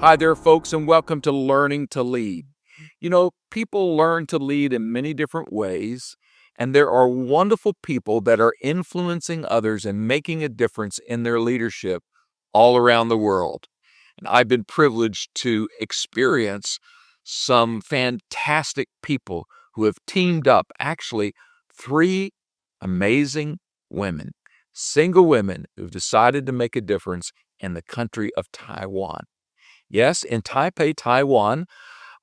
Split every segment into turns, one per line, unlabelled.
Hi there, folks, and welcome to Learning to Lead. You know, people learn to lead in many different ways, and there are wonderful people that are influencing others and making a difference in their leadership all around the world. And I've been privileged to experience some fantastic people who have teamed up, actually, three amazing women, single women who've decided to make a difference in the country of Taiwan. Yes, in Taipei, Taiwan,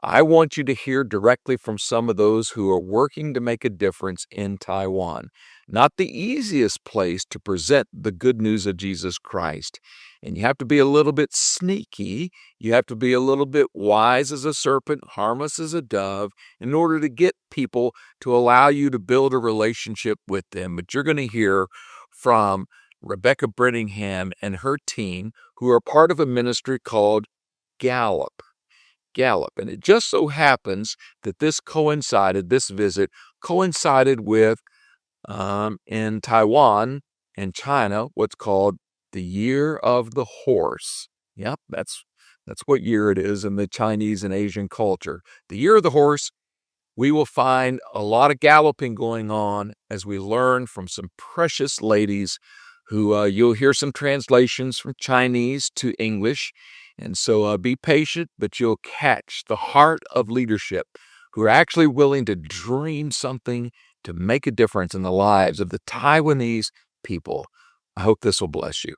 I want you to hear directly from some of those who are working to make a difference in Taiwan. Not the easiest place to present the good news of Jesus Christ. And you have to be a little bit sneaky. You have to be a little bit wise as a serpent, harmless as a dove, in order to get people to allow you to build a relationship with them. But you're going to hear from Rebecca Brittingham and her team, who are part of a ministry called Gallup. And it just so happens that this visit coincided with, in Taiwan and China, what's called the Year of the Horse. Yep, that's what year it is in the Chinese and Asian culture. The Year of the Horse, we will find a lot of galloping going on as we learn from some precious ladies who you'll hear some translations from Chinese to English. And so be patient, but you'll catch the heart of leadership who are actually willing to dream something to make a difference in the lives of the Taiwanese people. I hope this will bless you.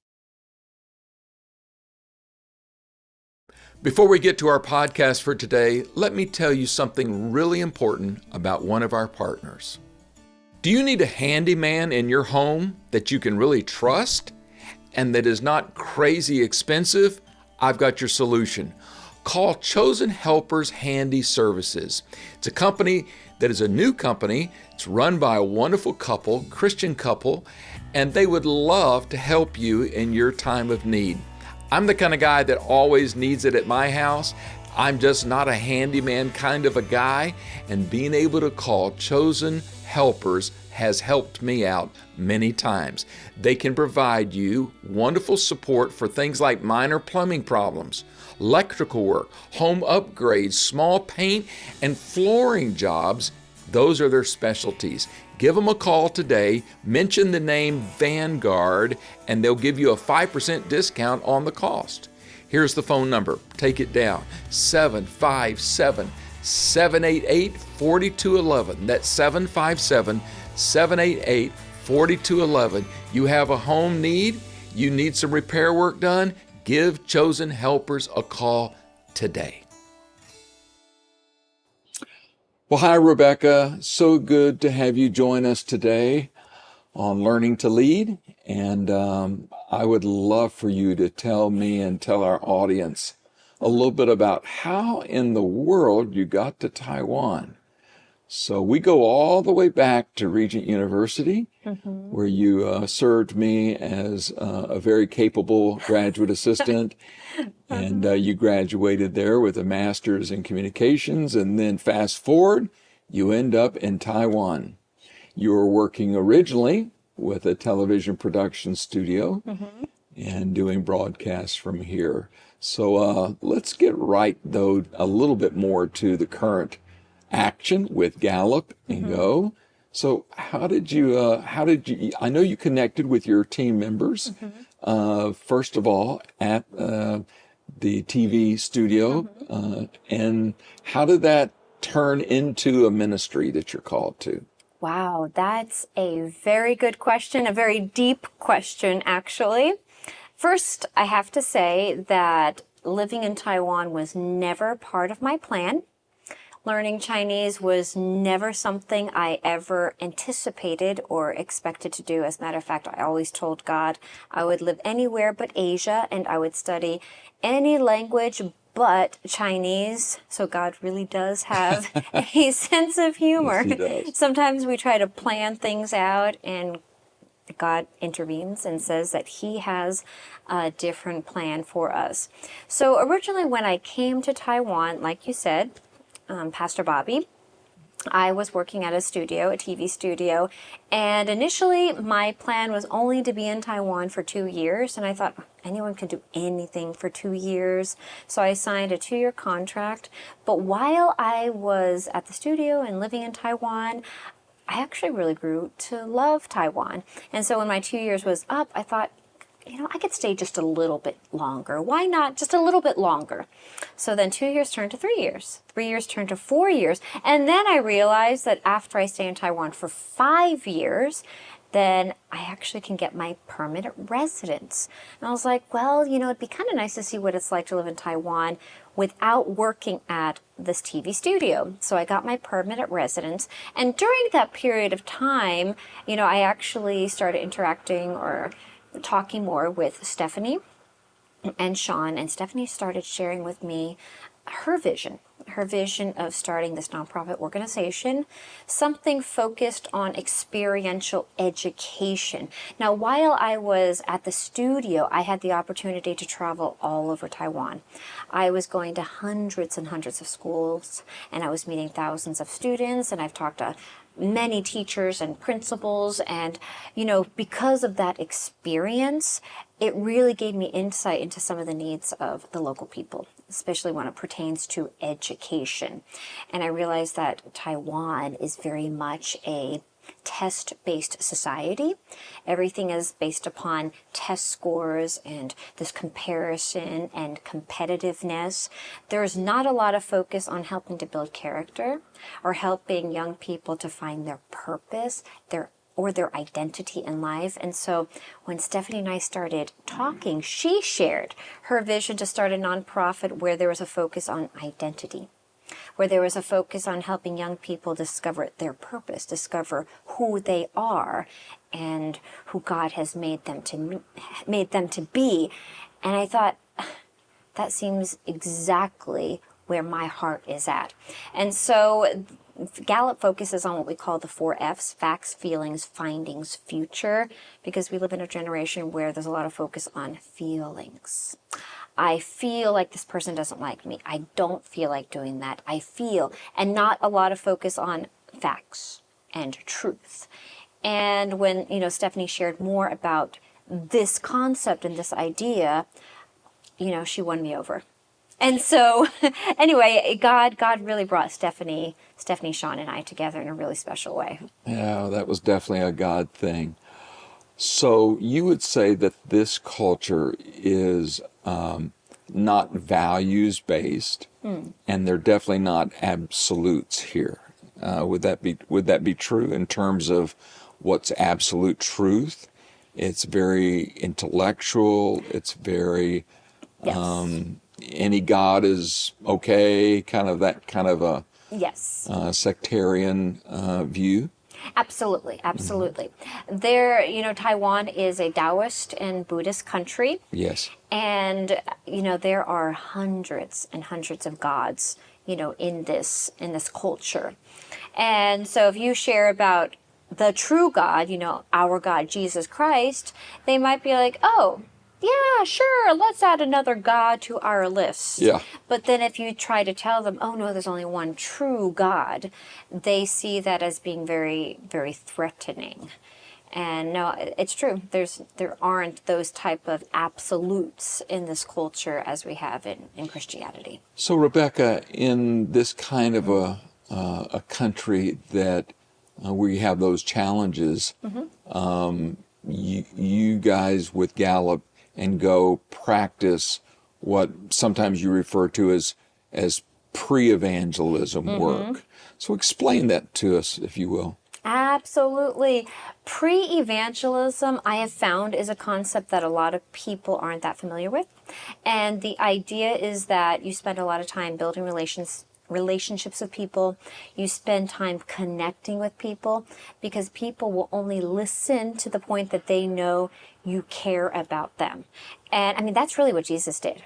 Before we get to our podcast for today, let me tell you something really important about one of our partners. Do you need a handyman in your home that you can really trust and that is not crazy expensive? I've got your solution. Call Chosen Helpers Handy Services. It's a company that is a new company. It's run by a wonderful couple, Christian couple, and they would love to help you in your time of need. I'm the kind of guy that always needs it at my house. I'm just not a handyman kind of a guy, and being able to call Chosen Helpers has helped me out many times. They can provide you wonderful support for things like minor plumbing problems, electrical work, home upgrades, small paint and flooring jobs. Those are their specialties. Give them a call today, mention the name Vanguard, and they'll give you a 5% discount on the cost. Here's the phone number. Take it down. 757-788-4211. That's 757-788-4211. You have a home need? You need some repair work done? Give Chosen Helpers a call today. Well, hi, Rebecca. So good to have you join us today on Learning to Lead. And I would love for you to tell me and tell our audience a little bit about how in the world you got to Taiwan. So we go all the way back to Regent University, where you served me as a very capable graduate assistant. And you graduated there with a master's in communications. And then fast forward, you end up in Taiwan. You were working originally with a television production studio and doing broadcasts from here. So let's get right, though, a little bit more to the current action with Gallup Go. So how did you, I know you connected with your team members, first of all, at the TV studio. And how did that turn into a ministry that you're called to?
Wow, that's a very good question, a very deep question, actually. First, I have to say that living in Taiwan was never part of my plan. Learning Chinese was never something I ever anticipated or expected to do. As a matter of fact, I always told God I would live anywhere but Asia and I would study any language but Chinese. So God really does have a sense of humor.
Yes, he does.
Sometimes we try to plan things out and God intervenes and says that he has a different plan for us. So originally when I came to Taiwan, like you said, Pastor Bobby I was working at a studio, a TV studio, and initially my plan was only to be in Taiwan for 2 years, and I thought anyone can do anything for 2 years, so I signed a 2-year contract. But while I was at the studio and living in Taiwan, I actually really grew to love Taiwan. And so when my 2 years was up, I thought, I could stay just a little bit longer. Why not just a little bit longer? So then 2 years turned to 3 years. 3 years turned to 4 years. And then I realized that after I stay in Taiwan for 5 years, then I actually can get my permanent residence. And I was like, well, it'd be kind of nice to see what it's like to live in Taiwan without working at this TV studio. So I got my permanent residence. And during that period of time, I actually started interacting or talking more with Stephanie and Shawn, and Stephanie started sharing with me her vision of starting this nonprofit organization, something focused on experiential education. Now, while I was at the studio, I had the opportunity to travel all over Taiwan. I was going to hundreds and hundreds of schools, and I was meeting thousands of students, and I've talked to many teachers and principals, and because of that experience, it really gave me insight into some of the needs of the local people, especially when it pertains to education. And I realized that Taiwan is very much a test-based society. Everything is based upon test scores and this comparison and competitiveness. There's not a lot of focus on helping to build character or helping young people to find their purpose, their identity in life. And so when Stephanie and I started talking, she shared her vision to start a nonprofit where there was a focus on identity, where there was a focus on helping young people discover their purpose, discover who they are and who God has made them to be. And I thought, that seems exactly where my heart is at. And so Gallup focuses on what we call the 4 Fs: facts, feelings, findings, future, because we live in a generation where there's a lot of focus on feelings. I feel like this person doesn't like me. I don't feel like doing that. I feel, and not a lot of focus on facts and truth. And when, Stephanie shared more about this concept and this idea, she won me over. And so, anyway, God really brought Stephanie, Shawn, and I together in a really special way.
Yeah, that was definitely a God thing. So you would say that this culture is not values-based, and they're definitely not absolutes here. Would that be true in terms of what's absolute truth? It's very intellectual. It's very
Yes.
Any God is okay, kind of a
Yes.
sectarian view.
Absolutely. There, Taiwan is a Taoist and Buddhist country.
Yes.
And, there are hundreds and hundreds of gods, in this culture. And so if you share about the true God, our God, Jesus Christ, they might be like, oh, yeah, sure, let's add another God to our list.
Yeah.
But then if you try to tell them, oh no, there's only one true God, they see that as being very, very threatening. And no, it's true. There aren't those type of absolutes in this culture as we have in Christianity.
So Rebecca, in this kind of a country that where you have those challenges, you guys with Gallup and Go practice what sometimes you refer to as pre-evangelism work. So explain that to us, if you will.
Absolutely. Pre-evangelism, I have found, is a concept that a lot of people aren't that familiar with. And the idea is that you spend a lot of time building relationships with people. You spend time connecting with people because people will only listen to the point that they know you care about them. And that's really what Jesus did.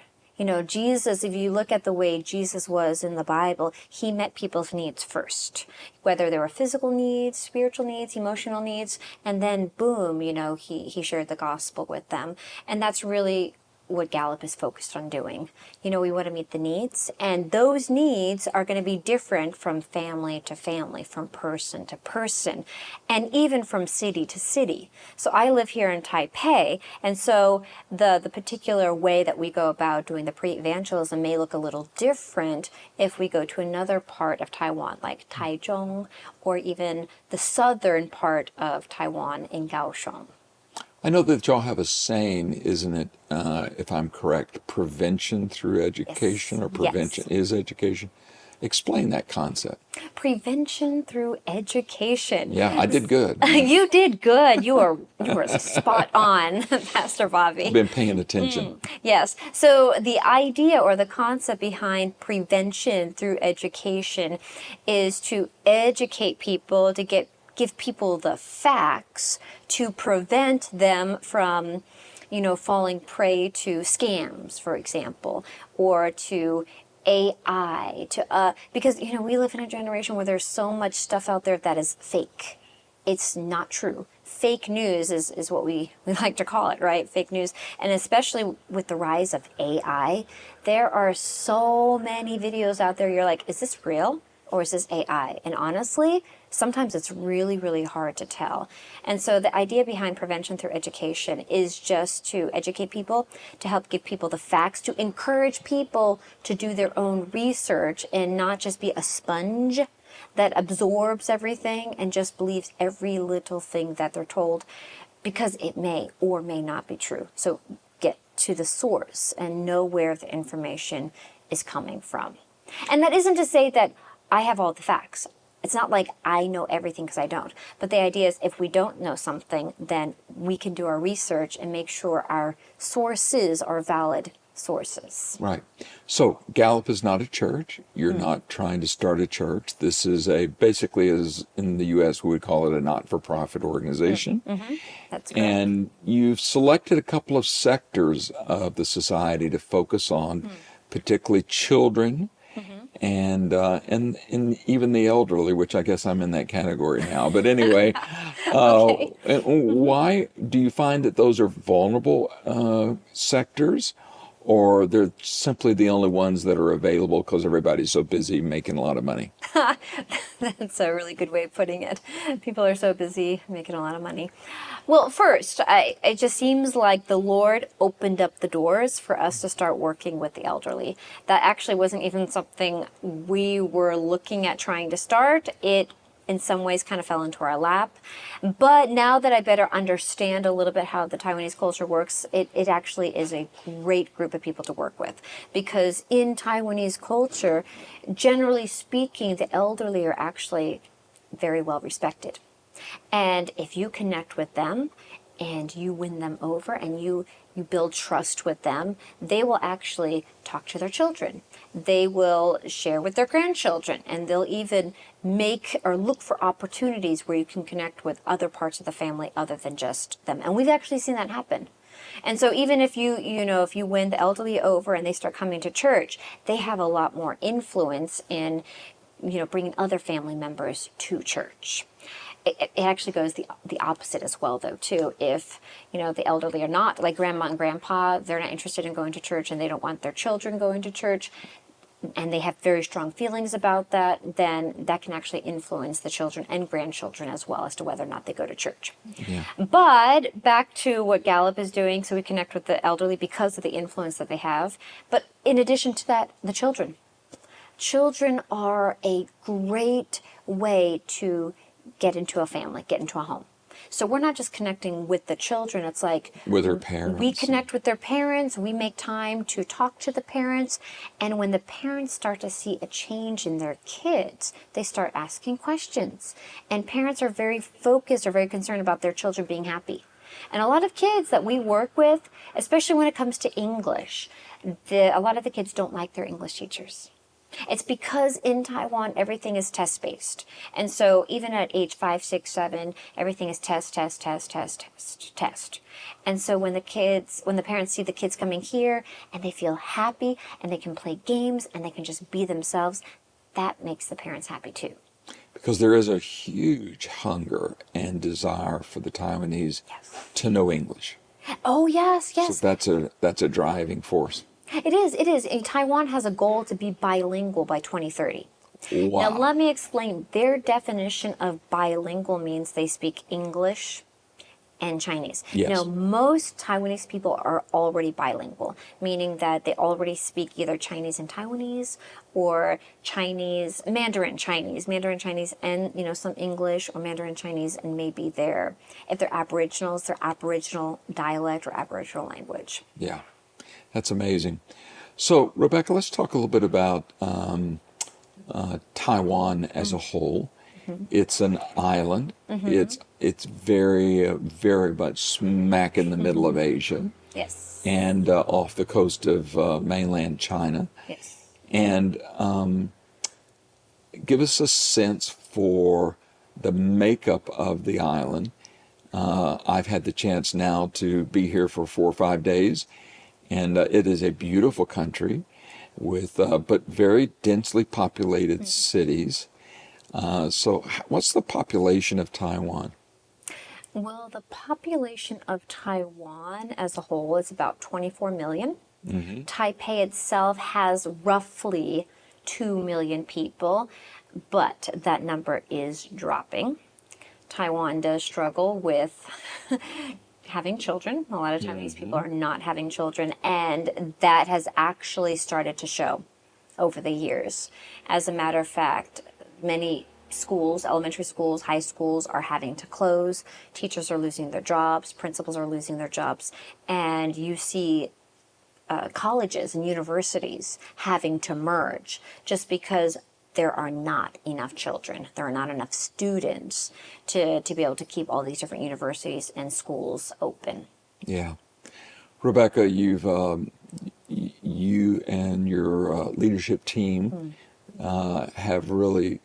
Jesus, if you look at the way Jesus was in the Bible, he met people's needs first, whether they were physical needs, spiritual needs, emotional needs, and then boom, he shared the gospel with them. And that's really what Gallup is focused on doing. You know, we want to meet the needs, and those needs are going to be different from family to family, from person to person, and even from city to city. So I live here in Taipei, and so the particular way that we go about doing the pre-evangelism may look a little different if we go to another part of Taiwan, like Taichung, or even the southern part of Taiwan in Kaohsiung.
I know that y'all have a saying, isn't it, if I'm correct, prevention through education, or prevention is education? Explain that concept.
Prevention through education.
Yeah, I did good.
You did good. You were spot on, Pastor Bobby.
I've been paying attention.
Yes. So the idea or the concept behind prevention through education is to educate people, to give people the facts to prevent them from, falling prey to scams, for example, or to AI, because, we live in a generation where there's so much stuff out there that is fake. It's not true. Fake news is what we like to call it, right? Fake news. And especially with the rise of AI, there are so many videos out there. You're like, is this real or is this AI? And honestly, sometimes it's really, really hard to tell. And so the idea behind prevention through education is just to educate people, to help give people the facts, to encourage people to do their own research and not just be a sponge that absorbs everything and just believes every little thing that they're told, because it may or may not be true. So get to the source and know where the information is coming from. And that isn't to say that I have all the facts. It's not like I know everything, because I don't. But the idea is, if we don't know something, then we can do our research and make sure our sources are valid sources.
Right. So Gallup is not a church. You're not trying to start a church. This is basically, as in the U.S. we would call it, a not-for-profit organization.
That's correct.
And you've selected a couple of sectors of the society to focus on, particularly children, and even the elderly, which I guess I'm in that category now. But anyway, why do you find that those are vulnerable sectors, or they're simply the only ones that are available because everybody's so busy making a lot of money?
That's a really good way of putting it. People are so busy making a lot of money. Well, first, it just seems like the Lord opened up the doors for us to start working with the elderly. That actually wasn't even something we were looking at trying to start. It in some ways kind of fell into our lap. But now that I better understand a little bit how the Taiwanese culture works, it actually is a great group of people to work with. Because in Taiwanese culture, generally speaking, the elderly are actually very well respected. And if you connect with them and you win them over and you build trust with them, they will actually talk to their children. They will share with their grandchildren, and they'll even make or look for opportunities where you can connect with other parts of the family other than just them. And we've actually seen that happen. And so even if if you win the elderly over and they start coming to church, they have a lot more influence in, bringing other family members to church. It actually goes the opposite as well, though, too. If, the elderly are not, like grandma and grandpa, they're not interested in going to church and they don't want their children going to church, and they have very strong feelings about that, then that can actually influence the children and grandchildren as well as to whether or not they go to church.
Yeah.
But back to what Gallup is doing, so we connect with the elderly because of the influence that they have. But in addition to that, the children. Children are a great way to get into a family, get into a home. So we're not just connecting with the children, it's like
With their parents.
we connect with their parents, we make time to talk to the parents, and when the parents start to see a change in their kids, they start asking questions. And parents are very focused or very concerned about their children being happy. And a lot of kids that we work with, especially when it comes to English, a lot of the kids don't like their English teachers. It's because in Taiwan, everything is test-based. And so even at age 5, 6, 7, everything is test, test, test, test, test, test. And so when the parents see the kids coming here and they feel happy and they can play games and they can just be themselves, that makes the parents happy too.
Because there is a huge hunger and desire for the Taiwanese to know English.
Oh, yes,
So
yes.
that's a driving force.
It is, it is. And Taiwan has a goal to be bilingual by 2030. Now,
Wow.
let me explain. Their definition of bilingual means they speak English and Chinese. Now,
Yes.
most Taiwanese people are already bilingual, meaning that they already speak either Chinese and Taiwanese or Chinese, Mandarin Chinese, and, some English or Mandarin Chinese, and maybe if they're Aboriginals, their Aboriginal dialect or Aboriginal language.
Yeah. That's amazing. So, Rebecca, let's talk a little bit about Taiwan as a whole. It's an island. It's very very much smack in the middle of Asia
Yes.
and off the coast of mainland China.
Yes.
And give us a sense for the makeup of the island. I've had the chance now to be here for 4 or 5 days, and it is a beautiful country with but very densely populated cities. So what's the population of Taiwan?
Well, the population of Taiwan as a whole is about 24 million. Taipei itself has roughly 2 million people, but that number is dropping. Taiwan does struggle with having children. A lot of Taiwanese people are not having children, and that has actually started to show over the years. As a matter of fact, many schools, elementary schools, high schools are having to close. Teachers are losing their jobs. Principals are losing their jobs. And you see colleges and universities having to merge just because there are not enough children. There are not enough students to be able to keep all these different universities and schools open.
Yeah. Rebecca, you and your leadership team have really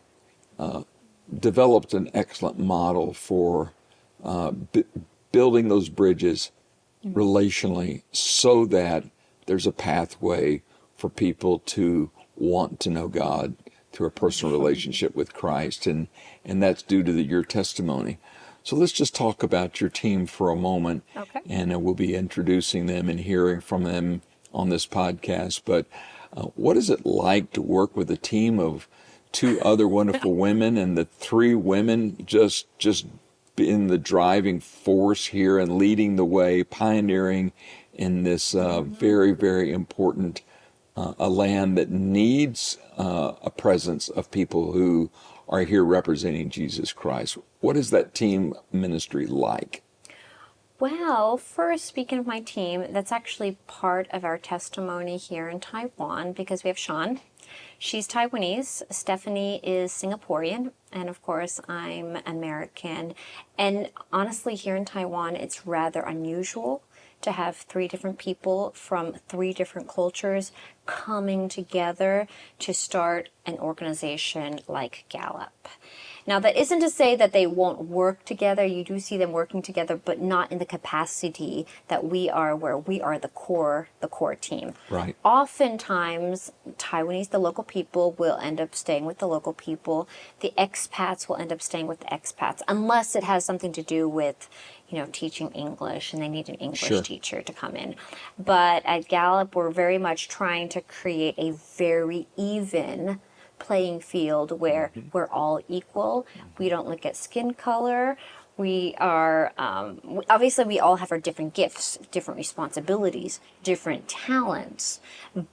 developed an excellent model for building those bridges relationally so that there's a pathway for people to want to know God through a personal relationship with Christ, and that's due to your testimony. So let's just talk about your team for a moment,
Okay.
and we'll be introducing them and hearing from them on this podcast. But what is it like to work with a team of two other wonderful women, and the three women just being the driving force here and leading the way, pioneering in this very, very important a land that needs a presence of people who are here representing Jesus Christ? What is that team ministry like?
Well, first, speaking of my team, that's actually part of our testimony here in Taiwan because we have Shawn. She's Taiwanese. Stephanie is Singaporean. And of course, I'm American. And honestly, here in Taiwan, it's rather unusual to have three different people from three different cultures coming together to start an organization like Gallup. Now, that isn't to say that they won't work together. You do see them working together, but not in the capacity that we are, where we are the core team.
Right.
Oftentimes, Taiwanese, the local people, will end up staying with the local people. The expats will end up staying with the expats, unless it has something to do with, teaching English, and they need an English teacher to come in. But at Gallup, we're very much trying to create a very even playing field where we're all equal. We don't look at skin color. We are, obviously we all have our different gifts, different responsibilities, different talents,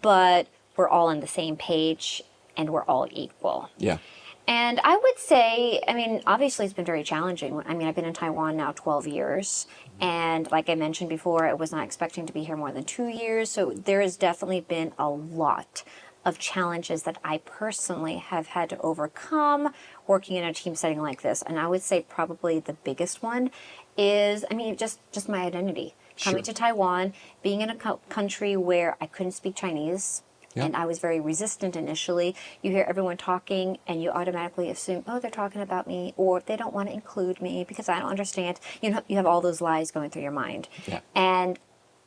but we're all on the same page and we're all equal.
Yeah.
And I would say, obviously it's been very challenging. I've been in Taiwan now 12 years. And like I mentioned before, I was not expecting to be here more than 2 years. So there has definitely been a lot of challenges that I personally have had to overcome working in a team setting like this. And I would say probably the biggest one is, just my identity. Coming to Taiwan, being in a country where I couldn't speak Chinese, and I was very resistant initially. You hear everyone talking and you automatically assume, oh, they're talking about me, or they don't want to include me because I don't understand. You have all those lies going through your mind.
Yeah.
And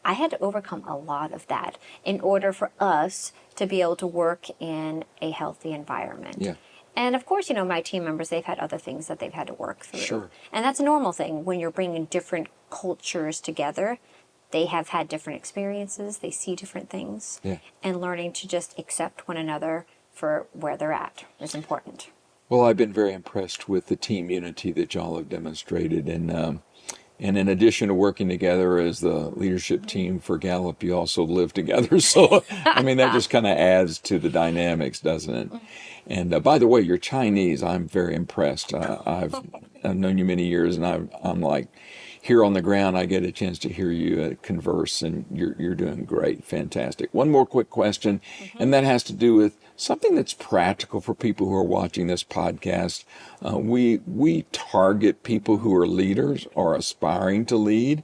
I had to overcome a lot of that in order for us to be able to work in a healthy environment.
Yeah.
And of course, my team members, they've had other things that they've had to work through.
Sure.
And that's a normal thing when you're bringing different cultures together. They have had different experiences. They see different things.
Yeah.
And learning to just accept one another for where they're at is important.
Well, I've been very impressed with the team unity that y'all have demonstrated, and in addition to working together as the leadership team for Gallup, you also live together. So, I mean, that just kind of adds to the dynamics, doesn't it? And by the way, you're Chinese. I'm very impressed. I've known you many years, and I'm like, here on the ground, I get a chance to hear you converse, and you're doing great, fantastic. One more quick question, and that has to do with something that's practical for people who are watching this podcast. We target people who are leaders or aspiring to lead,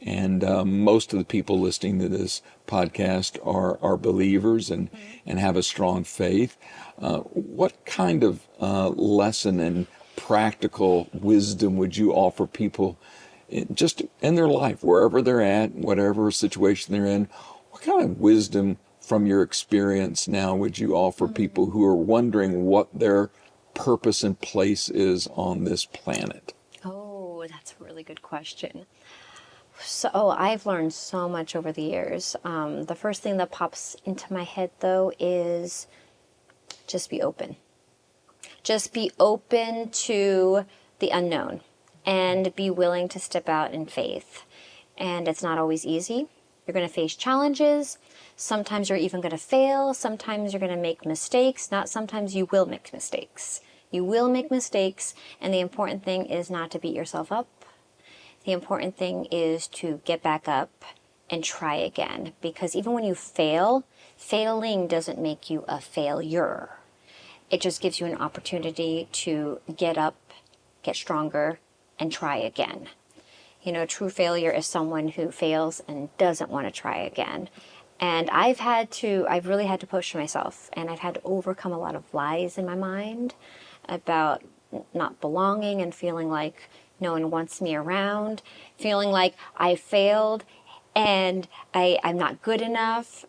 and most of the people listening to this podcast are believers and have a strong faith. What kind of lesson and practical wisdom would you offer people just in their life, wherever they're at, whatever situation they're in? What kind of wisdom from your experience now would you offer people who are wondering what their purpose and place is on this planet?
Oh, that's a really good question. So I've learned so much over the years. The first thing that pops into my head, though, is just be open. Just be open to the unknown and be willing to step out in faith. And it's not always easy. You're going to face challenges. Sometimes you're even going to fail. Sometimes you're going to make mistakes. Not sometimes, you will make mistakes. You will make mistakes, and the important thing is not to beat yourself up. The important thing is to get back up and try again, because even when you fail, failing doesn't make you a failure. It just gives you an opportunity to get up, get stronger, and try again. You know, true failure is someone who fails and doesn't want to try again. And I've really had to push myself, and I've had to overcome a lot of lies in my mind about not belonging and feeling like no one wants me around, feeling like I failed and I'm not good enough.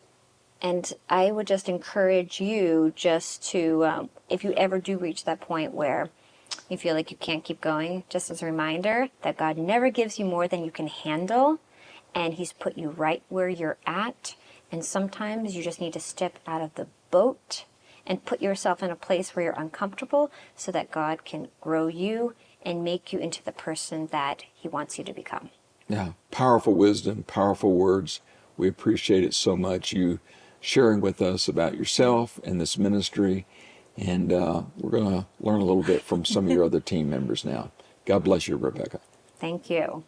And I would just encourage you just to, if you ever do reach that point where you feel like you can't keep going, just as a reminder that God never gives you more than you can handle, and He's put you right where you're at. And sometimes you just need to step out of the boat and put yourself in a place where you're uncomfortable so that God can grow you and make you into the person that He wants you to become.
Yeah, powerful wisdom, powerful words. We appreciate it so much, you sharing with us about yourself and this ministry. And we're going to learn a little bit from some of your other team members now. God bless you, Rebecca.
Thank you.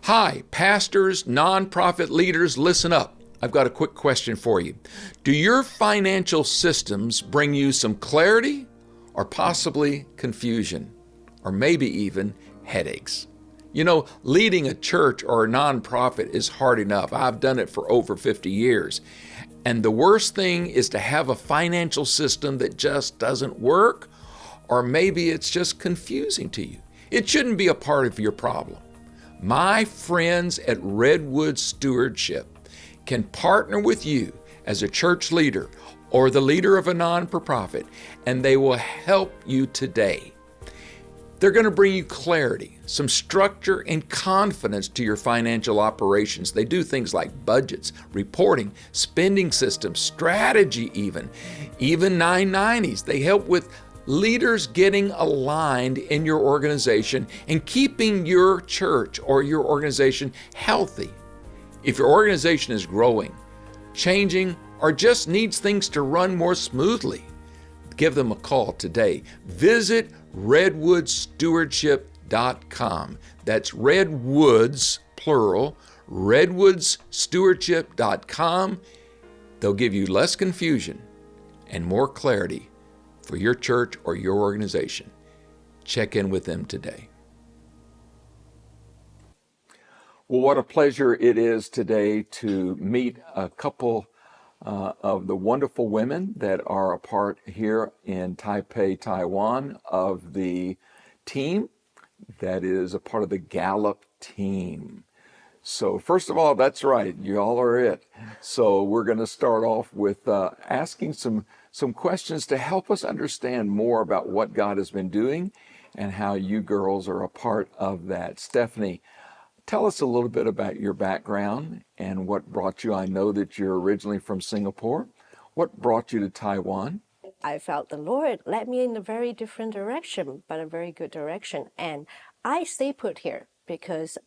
Hi, pastors, nonprofit leaders, listen up. I've got a quick question for you. Do your financial systems bring you some clarity or possibly confusion, or maybe even headaches? You know, leading a church or a nonprofit is hard enough. I've done it for over 50 years. And the worst thing is to have a financial system that just doesn't work, or maybe it's just confusing to you. It shouldn't be a part of your problem. My friends at Redwood Stewardship can partner with you as a church leader or the leader of a non-profit, and they will help you today. They're going to bring you clarity, some structure and confidence to your financial operations. They do things like budgets, reporting, spending systems, strategy even 990s. They help with leaders getting aligned in your organization and keeping your church or your organization healthy. If your organization is growing, changing, or just needs things to run more smoothly, give them a call today. Visit redwoodstewardship.com. That's Redwoods, plural, redwoodstewardship.com. They'll give you less confusion and more clarity for your church or your organization. Check in with them today.
Well, what a pleasure it is today to meet a couple of the wonderful women that are a part here in Taipei, Taiwan, of the team that is a part of the Gallup team. So first of all, that's right, you all are it. So we're going to start off with asking some questions to help us understand more about what God has been doing and how you girls are a part of that. Stephanie, tell us a little bit about your background and what brought you. I know that you're originally from Singapore. What brought you to Taiwan?
I felt the Lord led me in a very different direction, but a very good direction. And I stayed put here because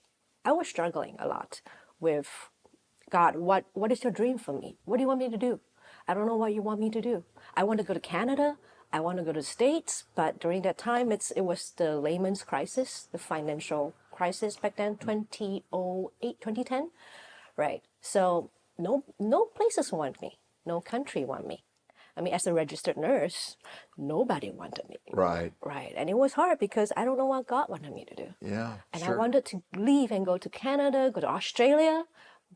I was struggling a lot with God. What is your dream for me? What do you want me to do? I don't know what you want me to do. I want to go to Canada. I want to go to the States. But during that time, it was the layman's crisis, the financial crisis back then, 2008, 2010. Right. So no places want me. No country want me. I mean, as a registered nurse, nobody wanted me.
Right.
Right. And it was hard because I don't know what God wanted me to do.
Yeah.
And
sure.
I wanted to leave and go to Canada, go to Australia,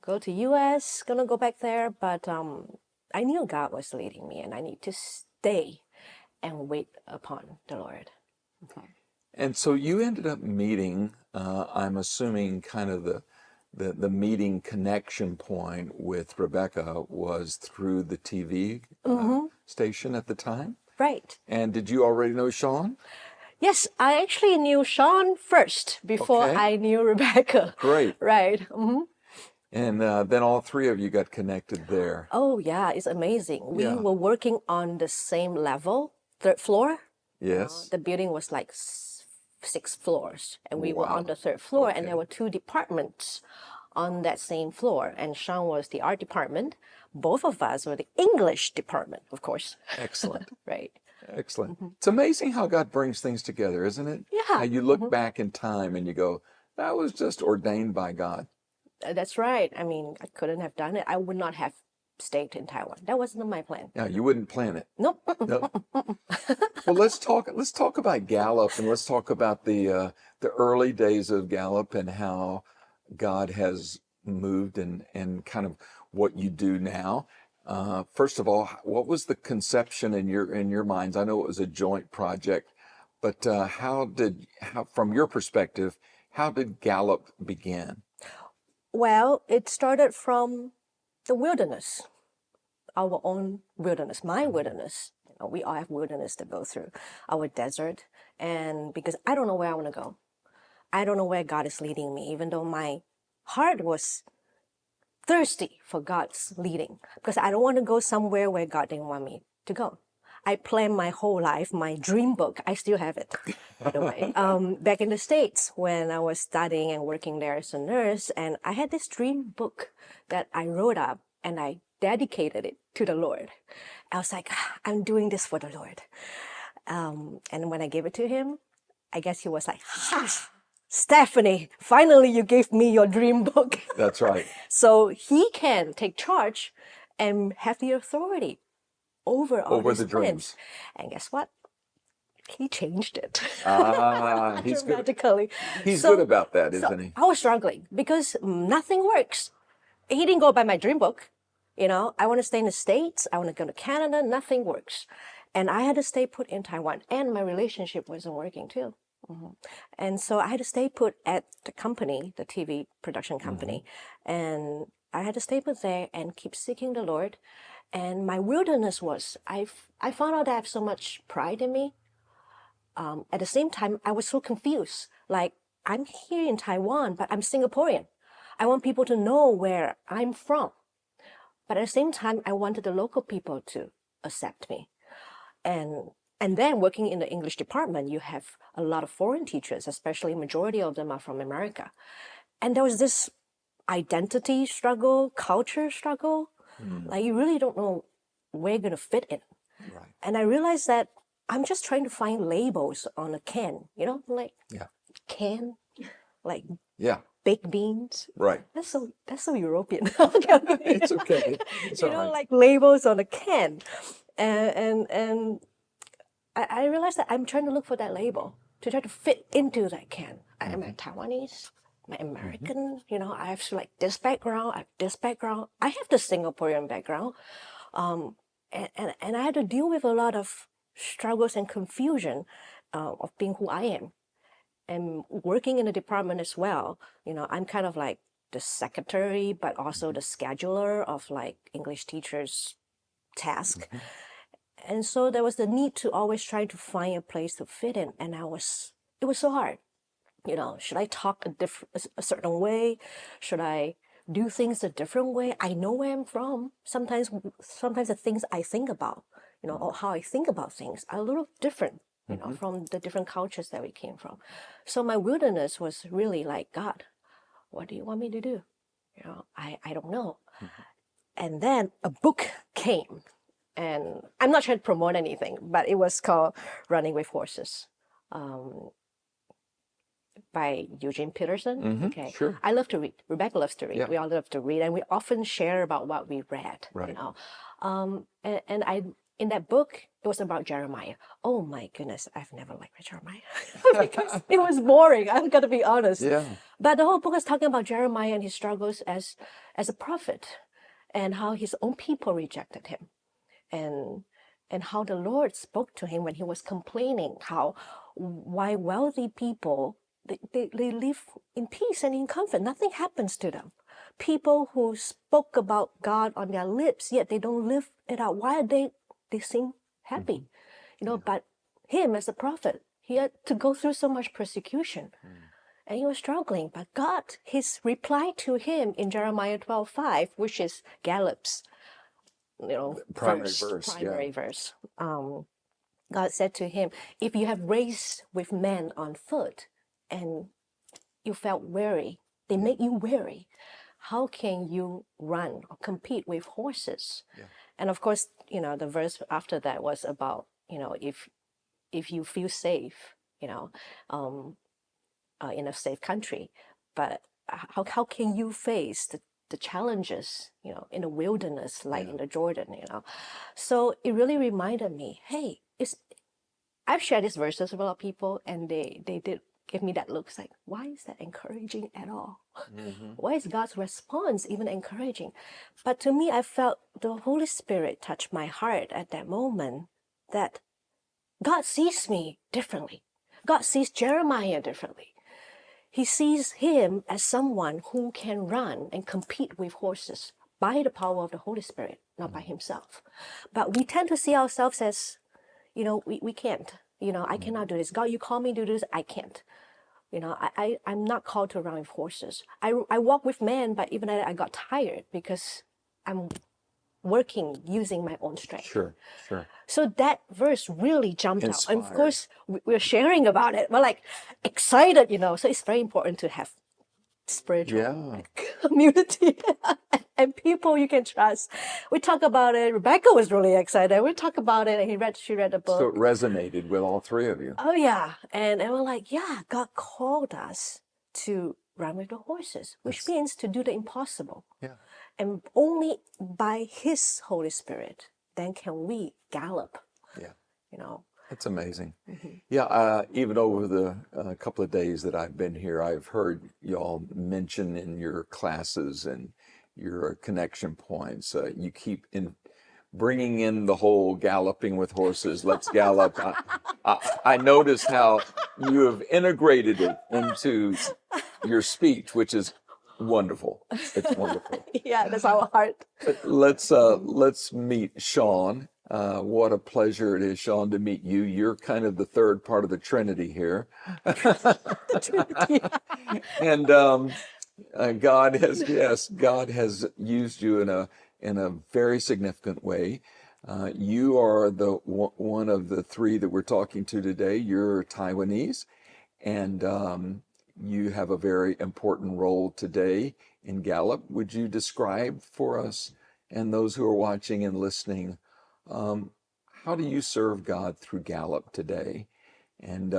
go to US, gonna go back there. But I knew God was leading me and I need to stay and wait upon the Lord.
And so you ended up meeting, I'm assuming kind of the meeting connection point with Rebecca was through the TV station at the time.
Right.
And did you already know Shawn?
Yes, I actually knew Shawn first before
Okay.
I knew Rebecca.
Great.
Right. Mm-hmm.
And then all three of you got connected there.
Oh, yeah, it's amazing. We
Yeah.
were working on the same level, third floor.
Yes.
The building was like 6 floors, and we were
Wow.
on the third floor, and
Okay.
there were 2 departments on that same floor. And Shawn was the art department. Both of us were the English department, of course.
Excellent.
Right.
Excellent. It's amazing how God brings things together, isn't it?
Yeah.
How you look back in time and you go, that was just ordained by God.
That's right. I mean, I couldn't have done it. I would not have stayed in Taiwan. That wasn't my plan.
Yeah, you wouldn't plan it.
Nope.
No. Well, let's talk about Gallup, and let's talk about the early days of Gallup and how God has moved and kind of what you do now. First of all, what was the conception in your minds? I know it was a joint project, but how from your perspective, how did Gallup begin?
Well, it started from the wilderness, our own wilderness, my wilderness. You know, we all have wilderness to go through, our desert. And because I don't know where I want to go, I don't know where God is leading me, even though my heart was thirsty for God's leading, because I don't want to go somewhere where God didn't want me to go. I planned my whole life, my dream book. I still have it, by the way. Back in the States when I was studying and working there as a nurse, and I had this dream book that I wrote up and I dedicated it to the Lord. I was like, I'm doing this for the Lord. And when I gave it to him, I guess he was like, ha, Stephanie, finally you gave me your dream book.
That's right.
So he can take charge and have the authority over all his
the
plans.
dreams.
And guess what? He changed it
He's good.
dramatically.
He's
So-
good about that,
so
isn't he?
I was struggling because nothing works. He didn't go by my dream book. You know, I want to stay in the States. I want to go to Canada. Nothing works. And I had to stay put in Taiwan. And my relationship wasn't working too. And so I had to stay put at the company, the TV production company. And I had to stay put there and keep seeking the Lord. And my wilderness was, I found out that I have so much pride in me. At the same time, I was so confused. Like, I'm here in Taiwan, but I'm Singaporean. I want people to know where I'm from. But at the same time, I wanted the local people to accept me. And then working in the English department, you have a lot of foreign teachers, especially majority of them are from America. And there was this identity struggle, culture struggle. Like you really don't know where you're going to fit in.
Right.
And I realized that I'm just trying to find labels on a can, you know, like
Yeah.
can, like
Yeah.
baked beans.
Right.
That's so European.
It's okay. It's
you
all
know,
right.
like labels on a can. And I realized that I'm trying to look for that label to try to fit into that can. Am I Taiwanese? Am I American? You know, I have like this background, I have this background. I have the Singaporean background. And I had to deal with a lot of struggles and confusion of being who I am. And working in the department as well, you know, I'm kind of like the secretary, but also the scheduler of like English teachers' task. And so there was the need to always try to find a place to fit in. And it was so hard. Should I talk a certain way? Should I do things a different way? I know where I'm from. Sometimes the things I think about, or how I think about things are a little different, from the different cultures that we came from. So my wilderness was really like, God, what do you want me to do? I don't know. And then a book came, and I'm not trying to promote anything, but it was called Running with Horses. By Eugene Peterson. Okay.
Sure.
I love to read. Rebecca loves to read.
Yeah.
We all love to read, and we often share about what we read.
Right.
And I in that book it was about Jeremiah. Oh my goodness, I've never liked Jeremiah because it was boring. I'm gonna be honest.
Yeah.
But the whole book is talking about Jeremiah and his struggles as a prophet, and how his own people rejected him, and how the Lord spoke to him when he was complaining why wealthy people they live in peace and in comfort. Nothing happens to them. People who spoke about God on their lips, yet they don't live it out. Why are they seem happy? But him as a prophet, he had to go through so much persecution. And he was struggling. But God, his reply to him in Jeremiah 12:5, which is Gallup's primary verse. God said to him, if you have raced with men on foot and you felt weary, they make you weary, how can you run or compete with horses? Yeah. And of course, the verse after that was about, if you feel safe, in a safe country, but how can you face the challenges, in the wilderness, like in the Jordan, So it really reminded me, hey, I've shared these verses with a lot of people, and they did give me that look. It's like, why is that encouraging at all? Why is God's response even encouraging? But to me, I felt the Holy Spirit touch my heart at that moment, that God sees me differently. God sees Jeremiah differently. He sees him as someone who can run and compete with horses by the power of the Holy Spirit, not by himself. But we tend to see ourselves as, we can't. I cannot do this. God, you call me to do this, I can't. I'm not called to run with horses. I walk with men, but even I got tired because I'm working using my own strength.
Sure.
So that verse really jumped out.
Inspired.
And of course, we're sharing about it. We're like excited, So it's very important to have spiritual community and people you can trust. We talk about it. Rebecca was really excited. We talk about it, and she read the book.
So it resonated with all three of you.
Oh yeah, and we're like, God called us to run with the horses, which means to do the impossible.
Yeah.
And only by His Holy Spirit then can we gallop.
Yeah.
It's
amazing. Yeah, even over the couple of days that I've been here, I've heard y'all mention in your classes and your connection points, you keep bringing in the whole galloping with horses, let's gallop. I noticed how you have integrated it into your speech, which is wonderful. It's wonderful.
Yeah, that's our heart.
Let's meet Shawn. What a pleasure it is, Shawn, to meet you. You're kind of the third part of the Trinity here. And God has used you in a very significant way. You are one of the three that we're talking to today. You're Taiwanese, and you have a very important role today in Gallup. Would you describe for us and those who are watching and listening, how do you serve God through Gallup today? And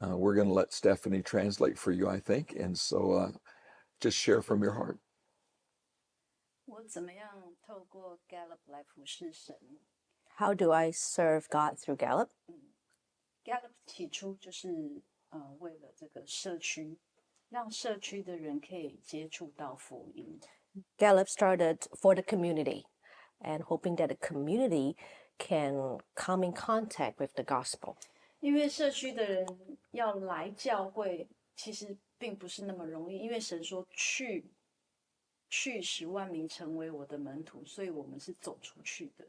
we're going to let Stephanie translate for you, I think. And so just share from your heart.
我怎么样透过 Gallup 来服侍神
How do I serve God through Gallup?
Gallup 起初就是为了这个社区，让社区的人可以接触到福音。
Gallup started for the community and hoping that the community can come in contact with the gospel.
因为社区的人要来教会，其实并不是那么容易，因为神说去10万名成为我的门徒，所以我们是走出去的。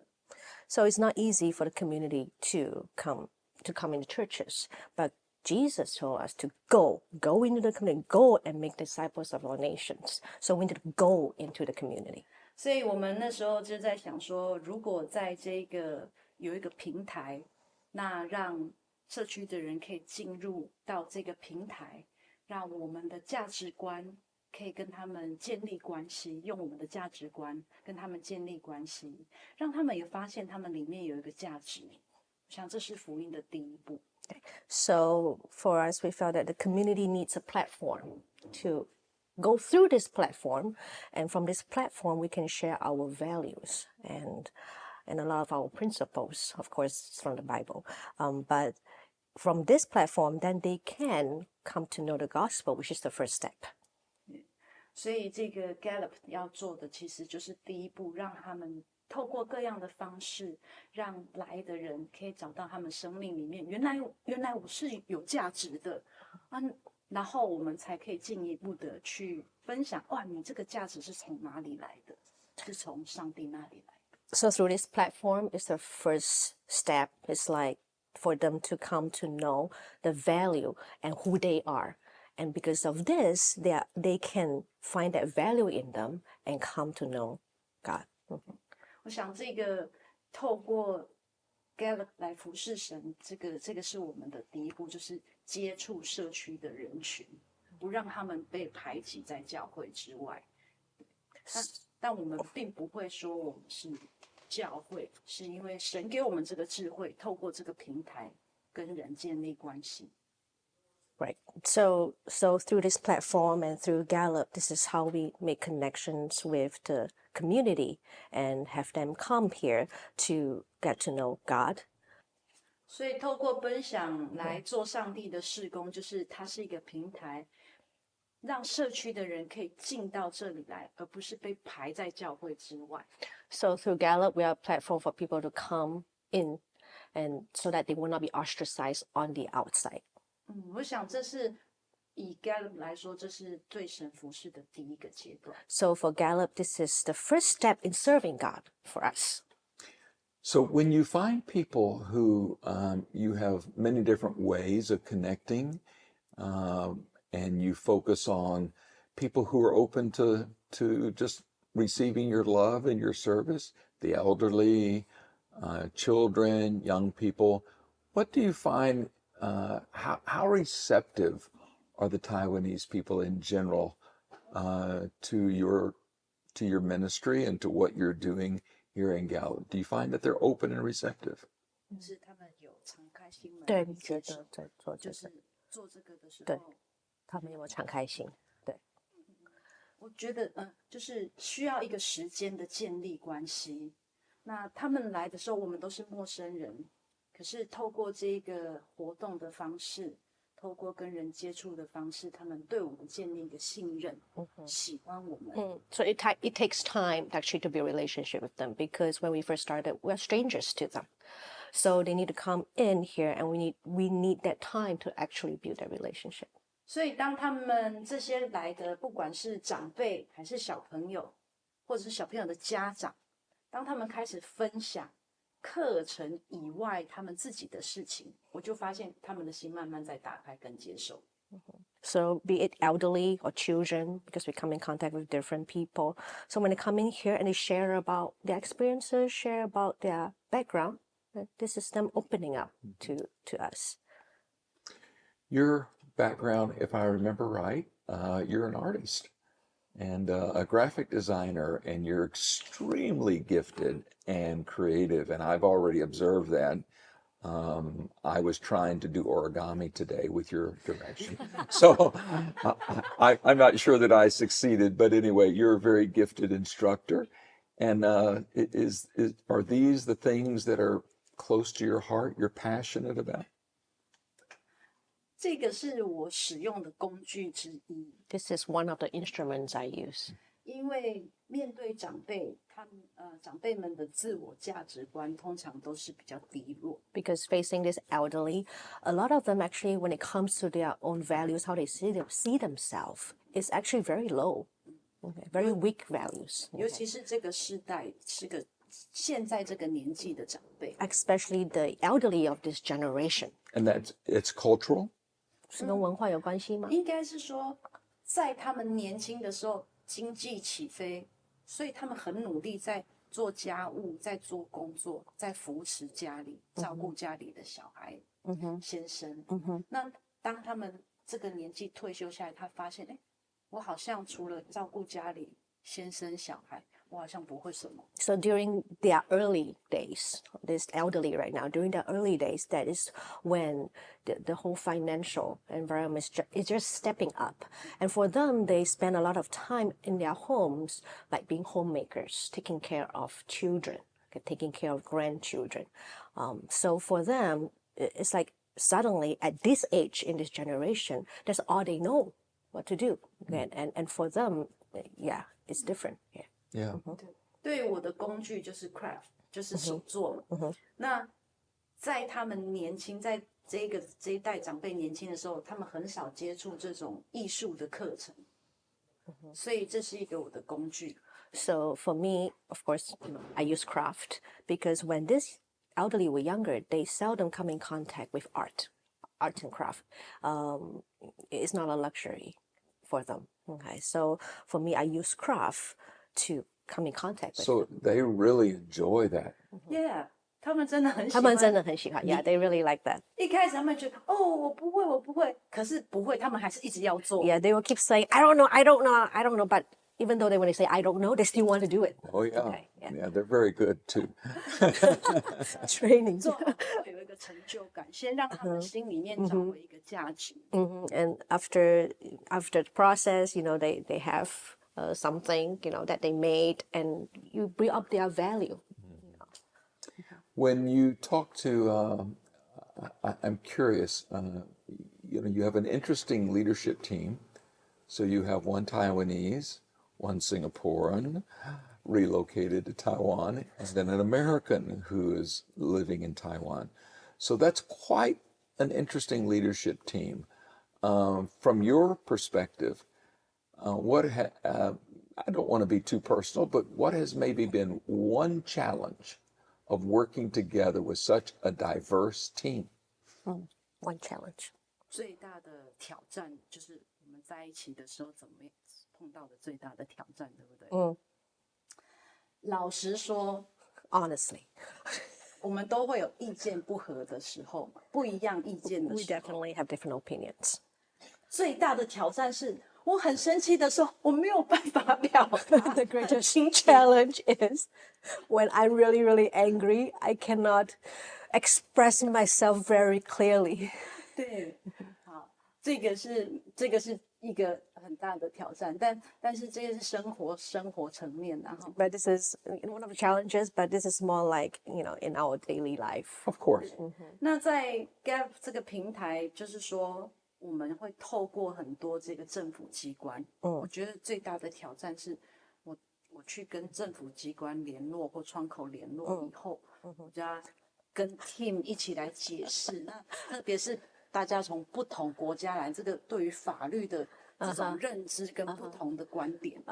So it's not easy for the community to come into churches, but Jesus told us to go into the community, go and make disciples of all nations. So we need to go into the community.
所以我们那时候就在想说，如果在这个有一个平台，那让社区的人可以进入到这个平台，让我们的价值观可以跟他们建立关系，用我们的价值观跟他们建立关系，让他们也发现他们里面有一个价值。我想这是福音的第一步。
So for us, we felt that the community needs a platform to go through this platform, and from this platform we can share our values and a lot of our principles, of course, from the Bible. But from this platform, then they can come to know the gospel, which is the first step.
所以这个 Gallup 要做的其实就是第一步，让他们透过各样的方式，让来的人可以找到他们生命里面原来我是有价值的啊，然后我们才可以进一步的去分享，哇，你这个价值是从哪里来的？是从上帝那里来的。
So through this platform is the first step. It's like for them to come to know the value and who they are. And because of this, they can find that value in them and come to know God.
我想这个透过 Gallup 来服侍神，这个是我们的第一步，就是接触社区的人群，不让他们被排挤在教会之外。但我们并不会说我们是教会，是因为神给我们这个智慧，透过这个平台跟人建立关系。
Right. So through this platform and through Gallup, this is how we make connections with the community and have them come here to get to know God.
所以透过分享来做上帝的事工，就是它是一个平台，让社区的人可以进到这里来，而不是被排在教会之外。
So through Gallup, we are a platform for people to come in, and so that they will not be ostracized on the outside.
我想这是以 Gallup 来说，这是对神服侍的第一个阶段。
So for Gallup, this is the first step in serving God for us.
So when you find people who you have many different ways of connecting, and you focus on people who are open to just receiving your love and your service, the elderly, children, young people, what do you find? How receptive are the Taiwanese people in general to your ministry and to what you're doing here in Gallup? Do you find that they're open and receptive?
就是他们有敞开心门，
对，觉得在做这个，
就是做这个的时
对
候，
他们有没有敞开心？对。
我觉得就是需要一个时间的建立关系。那他们来的时候，我们都是陌生人，可是透过这个活动的方式，透过跟人接触的方式，他们对我们建立一个信任，喜欢我们。
So it takes time actually to build a relationship with them, because when we first started, we're strangers to them. So they need to come in here, and we need that time to actually build that relationship.
所以当他们这些来的，不管是长辈还是小朋友，或者是小朋友的家长，当他们开始分享课程以外他们自己的事情，我就发现他们的心慢慢在打开跟接受。
So be it elderly or children, because we come in contact with different people. So when they come in here and they share about their experiences, share about their background, this is them opening up to us.
Your background, if I remember right, you're an artist and a graphic designer, and you're extremely gifted and creative, and I've already observed that. I was trying to do origami today with your direction, so I'm not sure that I succeeded, but anyway, you're a very gifted instructor. And are these the things that are close to your heart, you're passionate about?
这个是我使用的工具之一。
This is one of the instruments I use.
因为面对长辈，长辈们的自我价值观通常都是比较低落。
Because facing this elderly, a lot of them actually, when it comes to their own values, how they see themselves, is actually very low, very weak values.
尤其是这个世代，现在这个年纪的长辈，
Especially the elderly of this generation.
And it's cultural?
是跟文化有关系吗？
应该是说，在他们年轻的时候，经济起飞，所以他们很努力在做家务，在做工作，在扶持家里，照顾家里的小孩、先生。那当他们这个年纪退休下来，他发现，哎，我好像除了照顾家里先生小孩，我好像不会什么。
So during their early days, this elderly right now, during their early days, that is when the whole financial environment is just stepping up. And for them, they spend a lot of time in their homes, like being homemakers, taking care of children, okay, taking care of grandchildren. So for them, it's like suddenly at this age in this generation, that's all they know what to do. Okay? And for them, yeah, it's different. Yeah.
Yeah.
对我的工具就是 craft， 就是手作嘛。那在他们年轻，在这一代长辈年轻的时候，他们很少接触这种艺术的课程，所以这是一个我的工具。
So for me, of course, I use craft because when this elderly were younger, they seldom come in contact with art and craft. It's not a luxury for them. Okay, so for me, I use craft to come in contact with
So
them.
they really enjoy that.
Yeah， 他们真的很喜欢。
他们真的很喜欢 Yeah, they really like that.
一开始他们觉得哦，我不会，我不会，可是不会，他们还是一直要做。
Yeah, they will keep saying, I don't know, I don't know, I don't know. But even though when they say, I don't know, they still want to do it.
Oh, yeah.
Okay, yeah.
Yeah, they're very good too.
Training.
做好会有一个成就感，先让他们心里面找回一个价值。
And after the process, they have something, that they made, and you bring up their value.
When you talk to, I'm curious, you have an interesting leadership team. So you have one Taiwanese, one Singaporean, relocated to Taiwan, and then an American who is living in Taiwan. So that's quite an interesting leadership team. From your perspective, I don't want to be too personal, but what has maybe been one challenge of working together with such a diverse team?
One challenge.
最大的挑战就是我们在一起的时候怎么碰到的最大的挑战，对不对？老实说
Honestly,
我们都会有意见不合的时候，不一样意见的
we
时候。
definitely have different opinions.
最大的挑战是我很生气的时候，我没有办法表达。
The greatest challenge is when I'm really, really angry, I cannot express myself very clearly.
对，好，这个是一个很大的挑战，但是这个是生活层面，然后
But this is one of the challenges, but this is more like, in our daily life.
Of course.
那在 Gallup 这个平台，就是说我们会透过很多这个政府机关，我觉得最大的挑战是我去跟政府机关联络或窗口联络以后，我就要跟 team 一起来解释。那特别是大家从不同国家来，这个对于法律的这种认知跟不同的观点，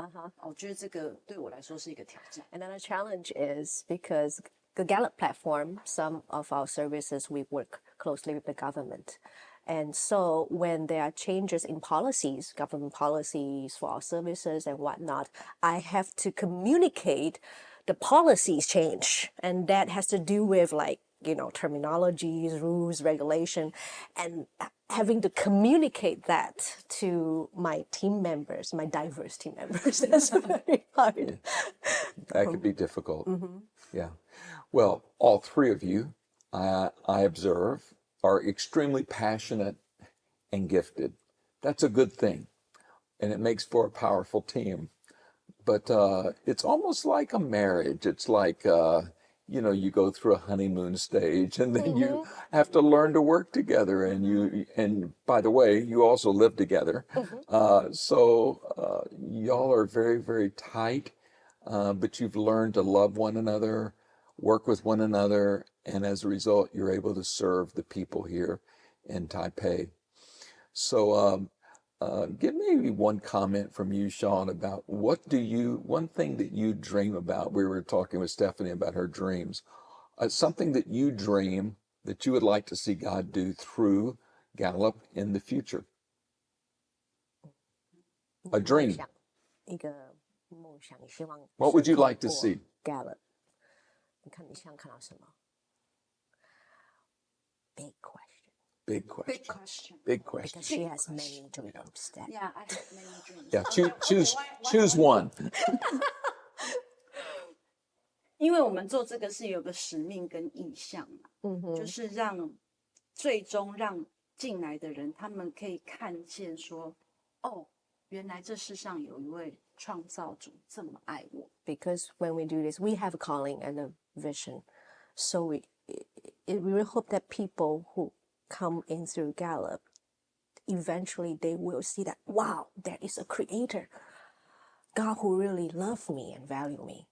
我觉得这个对我来说是一个挑战。
Another challenge is because the Gallup platform, some of our services, we work closely with the government. And so when there are changes in policies, government policies for our services and whatnot, I have to communicate the policies change. And that has to do with terminologies, rules, regulation, and having to communicate that to my team members, my diverse team members. That's very hard.
That could be difficult. Yeah. Well, all three of you, I observe, are extremely passionate and gifted. That's a good thing. And it makes for a powerful team. But it's almost like a marriage. It's like, you go through a honeymoon stage and then you have to learn to work together. And by the way, you also live together. So y'all are very, very tight, but you've learned to love one another, work with one another, and as a result, you're able to serve the people here in Taipei. So give maybe one comment from you, Shawn, about one thing that you dream about. We were talking with Stephanie about her dreams. Something that you dream that you would like to see God do through Gallup in the future? A dream.
一个梦想，你希望
What would you
透
like to
过
see?
Gallup，你看你想看到什么 ？Big question.
Big
Big
question.
question.
Big question.
Because she has many dreams that
Yeah, I have many dreams.
Yeah, choose one.
因为我们做这个是有个使命跟意向嘛，就是最终让进来的人，他们可以看见说，哦，原来这世上有一位创造主这么爱我。
because when we do this, we have a calling and a vision. So we really hope that people who come in through Gallup, eventually they will see that, wow, there is a creator, God who really loves me and value me.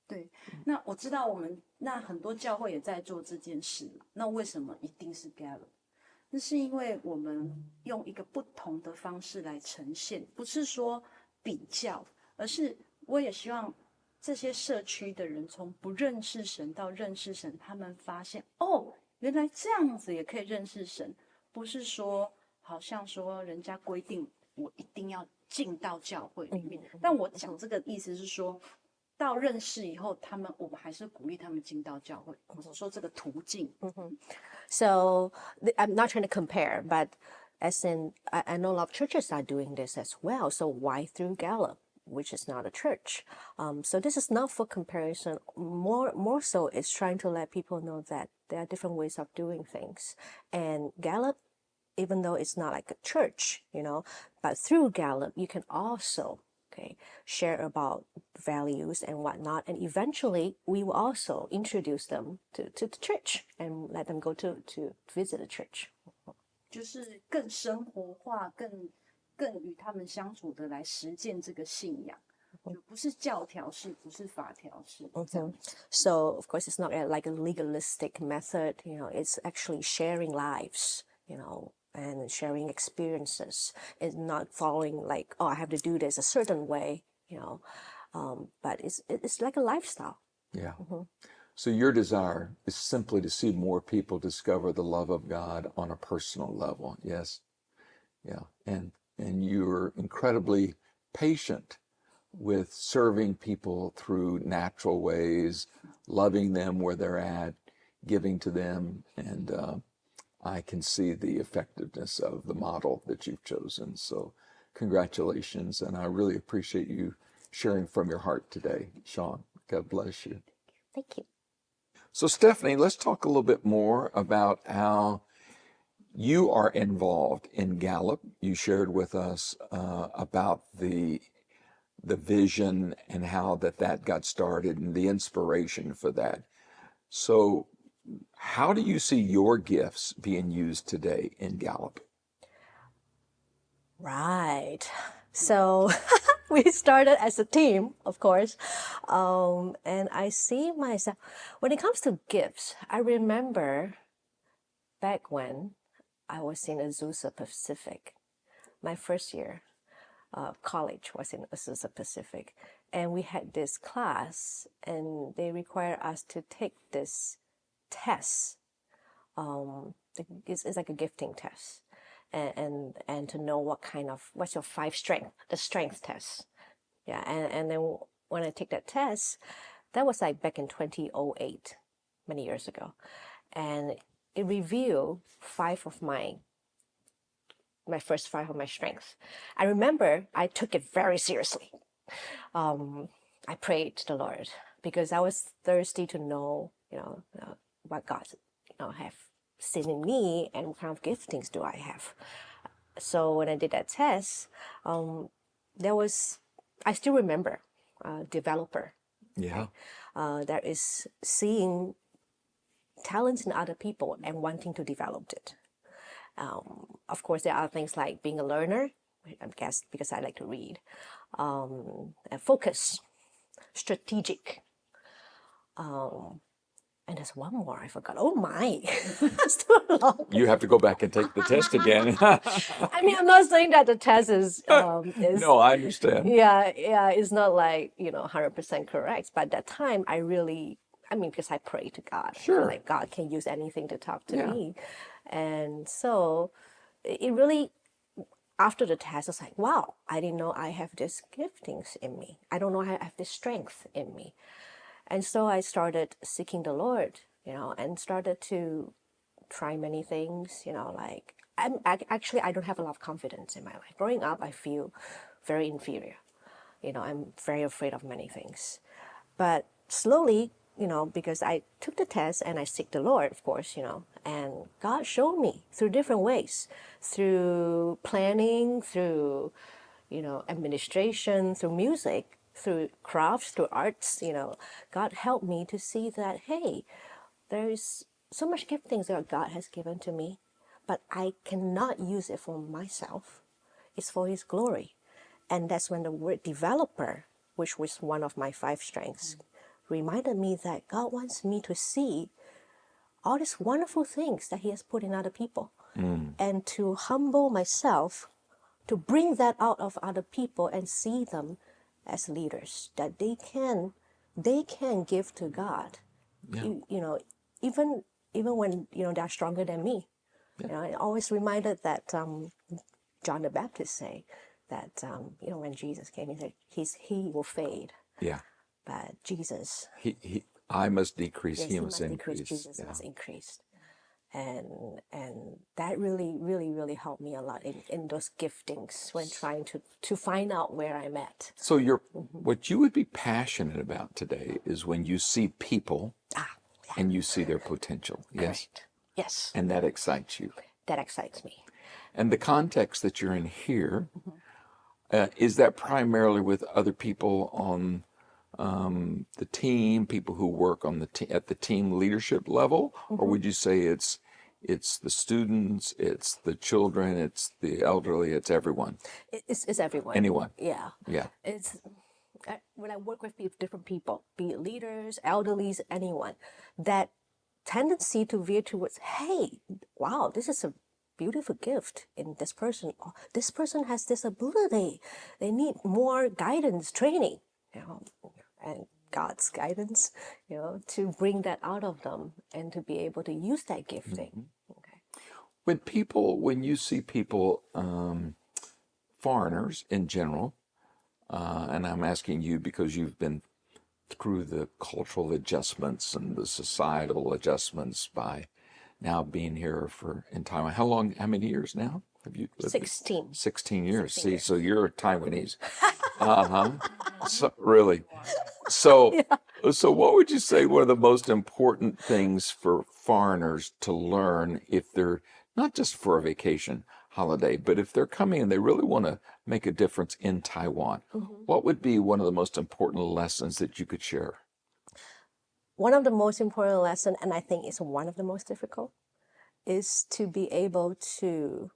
对，那我知道那很多教会也在做这件事嘛，那为什么一定是 Gallup？那是因为我们用一个不同的方式来呈现，不是说比较，而是我也希望这些社区的人从不认识神到认识神，他们发现哦，原来这样子也可以认识神，不是说好像说人家规定我一定要进到教会里面。但我讲这个意思是说，到认识以后，我们还是鼓励他们进到教会。我是说这个途径。
So I'm not trying to compare, but as in, I know a lot of churches are doing this as well. So why through Gallup, which is not a church? So this is not for comparison. More so, it's trying to let people know that there are different ways of doing things. And Gallup, even though it's not like a church, but through Gallup, you can also share about values and whatnot. And eventually, we will also introduce them to the church and let them go to visit the church.
就是更生活化、更与他们相处的来实践这个信仰，就不是教条式，不是法条式。
So of course, it's not like a legalistic method. It's actually sharing lives. And sharing experiences. It's not following like, oh, I have to do this a certain way. But it's like a lifestyle.
Yeah. So your desire is simply to see more people discover the love of God on a personal level. Yes. Yeah. And you're incredibly patient with serving people through natural ways, loving them where they're at, giving to them. And I can see the effectiveness of the model that you've chosen. So congratulations. And I really appreciate you sharing from your heart today, Shawn. God bless you.
Thank you.
So Stephanie, let's talk a little bit more about how you are involved in Gallup. You shared with us about the vision and how that got started and the inspiration for that. So how do you see your gifts being used today in Gallup?
Right. So we started as a team, of course. And I see myself, when it comes to gifts, I remember back when I was in Azusa Pacific. My first year of college was in Azusa Pacific. And we had this class, and they require us to take this test. It's like a gifting test, and to know what's your 5 strength, the strength test. Yeah, and then when I take that test, that was like back in 2008, many years ago, and it revealed 5 of my first 5 of my strengths. I remember I took it very seriously. I prayed to the Lord because I was thirsty to know, what God, have seen in me and what kind of giftings do I have. So when I did that test, I still remember, developer.
Yeah.
That is seeing talents in other people and wanting to develop it. Of course, there are things like being a learner, I guess because I like to read, and focus, strategic. And there's one more I forgot. Oh my, it's too long.
You have to go back and take the test again.
I mean, I'm not saying that the test is
No, I understand.
Yeah, it's not like 100% correct. But at that time, because I pray to God, I feel
Sure.
like God can use anything to talk to
Yeah.
me, and so it really, after the test, it's like, wow, I didn't know I have these giftings in me. I don't know I have this strength in me. And so I started seeking the Lord, and started to try many things, like actually, I don't have a lot of confidence in my life. Growing up, I feel very inferior. I'm very afraid of many things. But slowly, because I took the test and I seek the Lord, of course, and God showed me through different ways, through planning, through, administration, through music, through crafts, through arts, God helped me to see that, hey, there's so much giftings that God has given to me, but I cannot use it for myself. It's for His glory. And that's when the word developer, which was one of my 5 strengths, reminded me that God wants me to see all these wonderful things that He has put in other people, and to humble myself, to bring that out of other people and see them as leaders, that they can give to God, even when they're stronger than me. I always reminded that John the Baptist say that when Jesus came, he said he will fade,
Yeah.
but Jesus,
I must decrease,
yes,
he
he
must increase.
Jesus must increase. And that really, really, really helped me a lot in those giftings when trying to find out where I'm at.
So what you would be passionate about today is when you see people and you see their potential. Yes.
Correct. Yes.
And that excites you.
That excites me.
And the context that you're in here, is that primarily with other people on the team, people who work on at the team leadership level, or would you say it's the students, it's the children, it's the elderly, it's everyone?
It's everyone.
Anyone?
Yeah.
Yeah.
It's when I work with different people, be it leaders, elderlies, anyone, that tendency to veer towards, hey, wow, this is a beautiful gift in this person. Oh, this person has this ability. They need more guidance, training, and God's guidance, to bring that out of them and to be able to use that gifting. Okay.
When you see people, foreigners in general, and I'm asking you because you've been through the cultural adjustments and the societal adjustments by now being here in Taiwan. How many years now have you lived?
16.
16 years.
16
See,
years.
so you're Taiwanese. So really. So, so what would you say one of the most important things for foreigners to learn if they're not just for a vacation holiday, but if they're coming and they really want to make a difference in Taiwan? What would be one of the most important lessons that you could share?
One of the most important lessons, and I think it's one of the most difficult, is to be able to,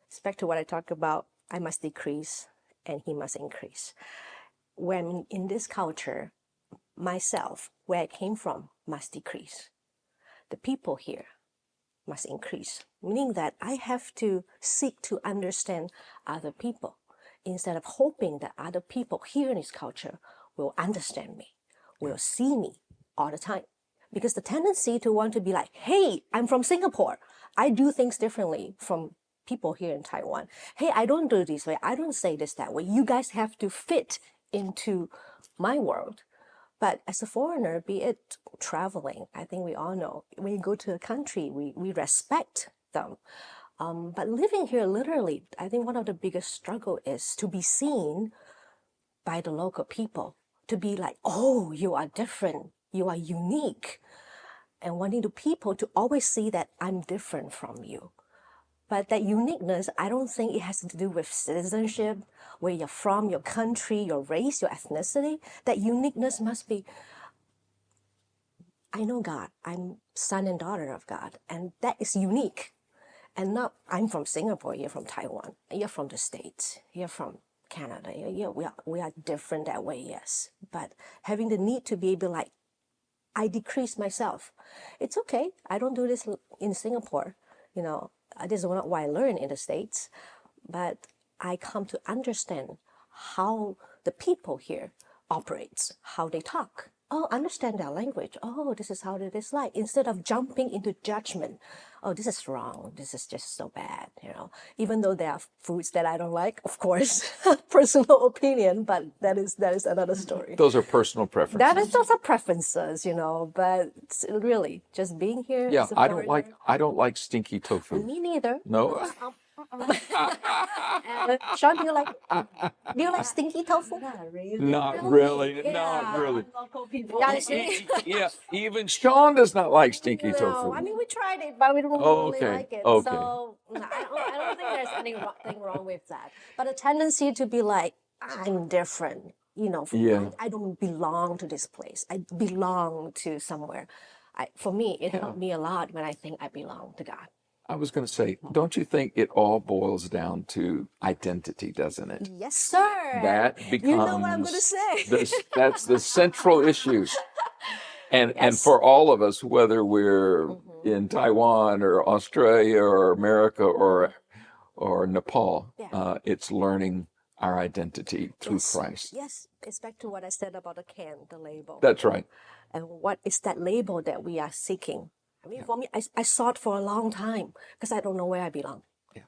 it's back to what I talked about, I must decrease and He must increase. When in this culture, myself, where I came from, must decrease. The people here must increase, meaning that I have to seek to understand other people instead of hoping that other people here in this culture will understand me, will see me all the time. Because the tendency to want to be like, hey, I'm from Singapore. I do things differently from people here in Taiwan. Hey, I don't do this way. I don't say this that way. You guys have to fit into my world. But as a foreigner, be it traveling, I think we all know, when you go to a country, we respect them. But living here, literally, I think one of the biggest struggle is to be seen by the local people, to be like, oh, you are different, you are unique, and wanting the people to always see that I'm different from you. But that uniqueness, I don't think it has to do with citizenship, where you're from, your country, your race, your ethnicity. That uniqueness must be, I know God, I'm son and daughter of God, and that is unique. And not, I'm from Singapore, you're from Taiwan, you're from the States, you're from Canada. We are different that way, yes. But having the need to be able, like, I decrease myself. It's okay, I don't do this in Singapore, this is not what I learned in the States, but I come to understand how the people here operates, how they talk. Oh, understand their language. Oh, this is how it is like. Instead of jumping into judgment. Oh, this is wrong. This is just so bad, Even though there are foods that I don't like, of course, personal opinion, but that is another story.
Those are personal preferences.
Those are preferences, but really, just being here.
Yeah,
as a
I don't like stinky tofu.
Me neither.
No.
Shawn, do you like stinky tofu?
Not really.
Not really.
Yeah.
Not really.
Local people.
Yeah, even Shawn does not like stinky
No,
tofu.
I mean we tried it, but we don't
Oh,
really
okay.
like it.
Okay.
So I don't think there's anything wrong with that. But a tendency to be like, I'm different,
Yeah.
I don't belong to this place. I belong to somewhere. For me, it helped me a lot when I think I belong to God.
I was going to say, don't you think it all boils down to identity, doesn't it?
Yes, sir.
That becomes
You know what I'm going to say.
That's the central issue. And
Yes.
for all of us, whether we're in Taiwan or Australia or America or Nepal,
Yeah.
it's learning our identity through
Yes.
Christ.
Yes, it's back to what I said about the can, the label.
That's right.
And what is that label that we are seeking? I mean, for me, I sought for a long time because I don't know where I belong.
Yeah.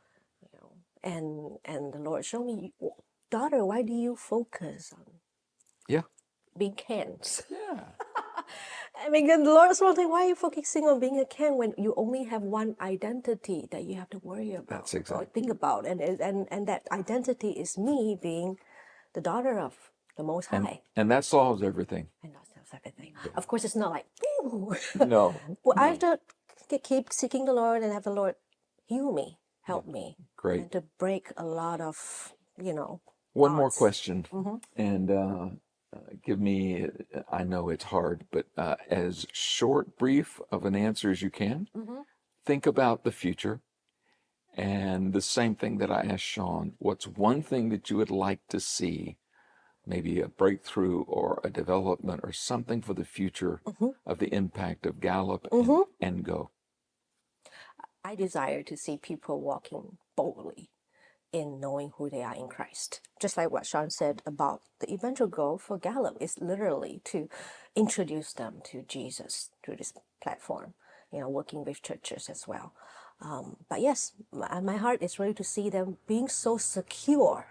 And the Lord showed me, daughter, why do you focus on
Yeah.
being cans?
Yeah.
I mean, the Lord was wondering, why are you focusing on being a can when you only have one identity that you have to worry about?
That's exactly.
Or think about, and that identity is me being the daughter of the Most High.
And that solves everything.
And that's everything. Of course, it's not like, ooh.
No.
Well, I have to keep seeking the Lord and have the Lord heal me, help me.
Great.
And to break a lot of,
One more
thoughts.
question, and give me, I know it's hard, but as short, brief of an answer as you can. Think about the future. And the same thing that I asked Shawn, what's one thing that you would like to see, maybe a breakthrough or a development or something for the future of the impact of Gallup and Go?
I desire to see people walking boldly in knowing who they are in Christ. Just like what Shawn said about the eventual goal for Gallup is literally to introduce them to Jesus through this platform, working with churches as well. But yes, my heart is really to see them being so secure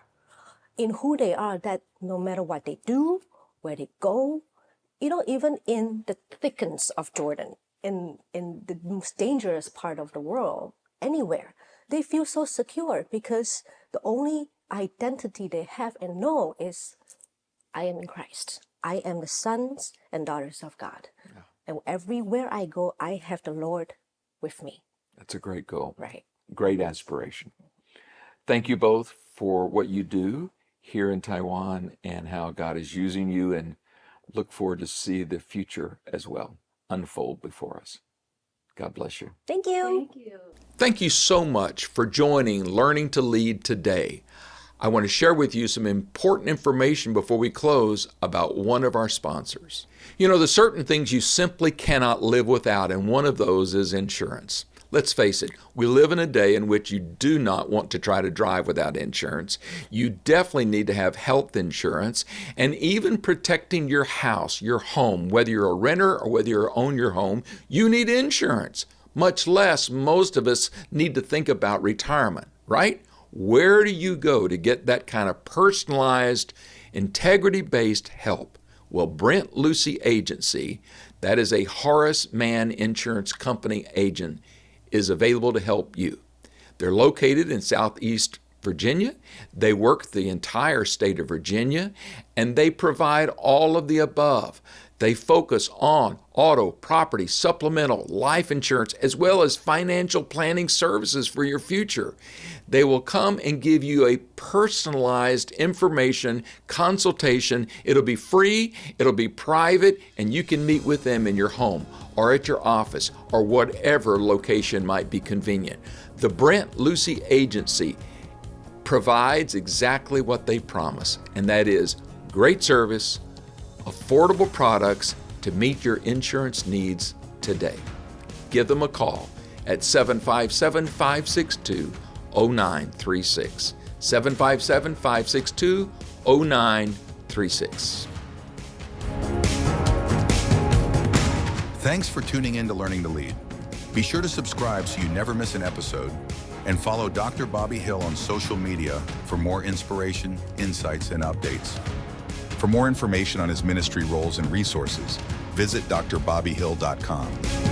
in who they are that no matter what they do, where they go, even in the thickens of Jordan, in the most dangerous part of the world, anywhere, they feel so secure because the only identity they have and know is, I am in Christ. I am the sons and daughters of God. Yeah. And everywhere I go, I have the Lord with me.
That's a great goal.
Right.
Great aspiration. Thank you both for what you do here in Taiwan and how God is using you, and look forward to see the future as well unfold before us. God bless you.
Thank you.
Thank you.
Thank you so much for joining Learning to Lead today. I want to share with you some important information before we close about one of our sponsors. There's certain things you simply cannot live without, and one of those is insurance. Let's face it, we live in a day in which you do not want to try to drive without insurance. You definitely need to have health insurance, and even protecting your house, your home, whether you're a renter or whether you own your home, you need insurance. Much less, most of us need to think about retirement, right? Where do you go to get that kind of personalized, integrity-based help? Well, Brent Lucy Agency, that is a Horace Mann Insurance Company agent, is available to help you. They're located in Southeast Virginia. They work the entire state of Virginia, and they provide all of the above. They focus on auto, property, supplemental, life insurance, as well as financial planning services for your future. They will come and give you a personalized information consultation. It'll be free, it'll be private, and you can meet with them in your home or at your office or whatever location might be convenient. The Brent Lucy Agency provides exactly what they promise, and that is great service, affordable products to meet your insurance needs today. Give them a call at 757-562-0936. 757-562-0936.
Thanks for tuning in to Learning to Lead. Be sure to subscribe so you never miss an episode, and follow Dr. Bobby Hill on social media for more inspiration, insights, and updates. For more information on his ministry roles and resources, visit drbobbyhill.com.